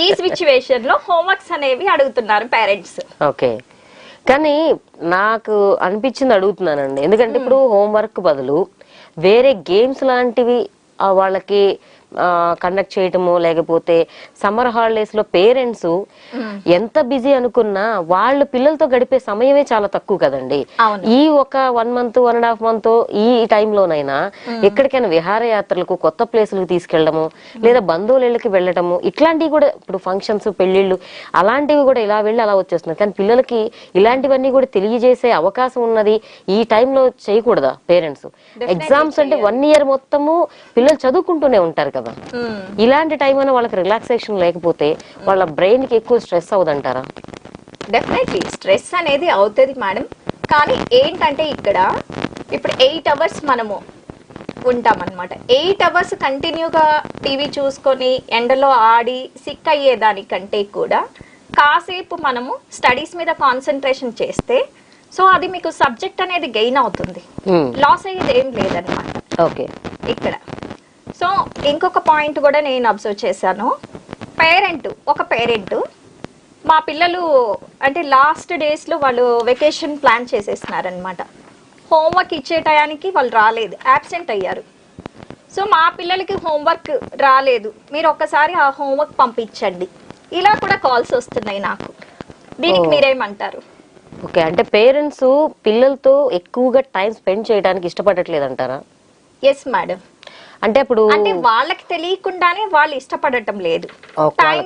ఈ సిచ్యువేషన్ లో హోంవర్క్స్ అనేవి అడుగుతున్నారు పేరెంట్స్. ఓకే, కానీ నాకు అనిపించింది అడుగుతున్నానండి. ఎందుకంటే ఇప్పుడు హోంవర్క్ బదులు వేరే గేమ్స్ లాంటివి వాళ్ళకి కండక్ట్ చేయటము, లేకపోతే సమ్మర్ హాలిడేస్ లో పేరెంట్స్ ఎంత బిజీ అనుకున్నా వాళ్ళ పిల్లలతో గడిపే సమయమే చాలా తక్కువ కదండి. ఈ ఒక 1 month 1.5 month ఈ టైంలోనైనా ఎక్కడికైనా విహారయాత్రలకు, కొత్త ప్లేసులకు తీసుకెళ్లడము, లేదా బంధువులకి వెళ్ళటము, ఇట్లాంటివి కూడా ఇప్పుడు ఫంక్షన్స్, పెళ్లిళ్ళు అలాంటివి కూడా ఇలా వెళ్ళి అలా వచ్చేస్తున్నారు. కానీ పిల్లలకి ఇలాంటివన్నీ కూడా తెలియజేసే అవకాశం ఉన్నది ఈ టైంలో చేయకూడదా పేరెంట్స్? ఎగ్జామ్స్ అంటే 1 year మొత్తము పిల్లలు చదువుకుంటూనే ఉంటారు కదా. ఇలాంటి టైం అయినా వాళ్ళకి రిలాక్సేషన్ లేకపోతే వాళ్ళ బ్రెయిన్ కి ఎక్కువ స్ట్రెస్ అవుదంటారా? డెఫినెట్లీ స్ట్రెస్ అనేది అవుతుంది మేడం. కానీ ఏంటంటే ఇక్కడ ఇప్పుడు 8 hours మనము ఉంటామన్నమాట. 8 hours కంటిన్యూగా టీవీ చూసుకొని ఎండలో ఆడి సిక్ అయ్యేదానికంటే కూడా కాసేపు మనము స్టడీస్ మీద కాన్సన్ట్రేషన్ చేస్తే సో అది మీకు సబ్జెక్ట్ అనేది గెయిన్ అవుతుంది, లాస్ అయ్యేది ఏం లేదన్నమాట. ఓకే, ఇక్కడ సో ఇంకొక పాయింట్ కూడా నేను అబ్జర్వ్ చేశాను. ఒక పేరెంట్ మా పిల్లలు అంటే లాస్ట్ డేస్లో వాళ్ళు వెకేషన్ ప్లాన్ చేసేసినారనమాట. హోంవర్క్ ఇచ్చే టయానికి వాళ్ళు రాలేదు, యాబ్సెంట్ అయ్యారు. సో మా పిల్లలకి హోంవర్క్ రాలేదు, మీరు ఒక్కసారి ఆ హోంవర్క్ పంపించండి. ఇలా కూడా కాల్స్ వస్తున్నాయి నాకు. దీనికి మీరేమంటారు? ఓకే, అంటే పేరెంట్స్ పిల్లలతో ఎక్కువగా టైం స్పెండ్ చేయడానికి ఇష్టపడట్లేదు అంటారా? Yes madam. అంటే అప్పుడు వాళ్ళకి తెలియకుండానే వాళ్ళు ఇష్టపడటం లేదు.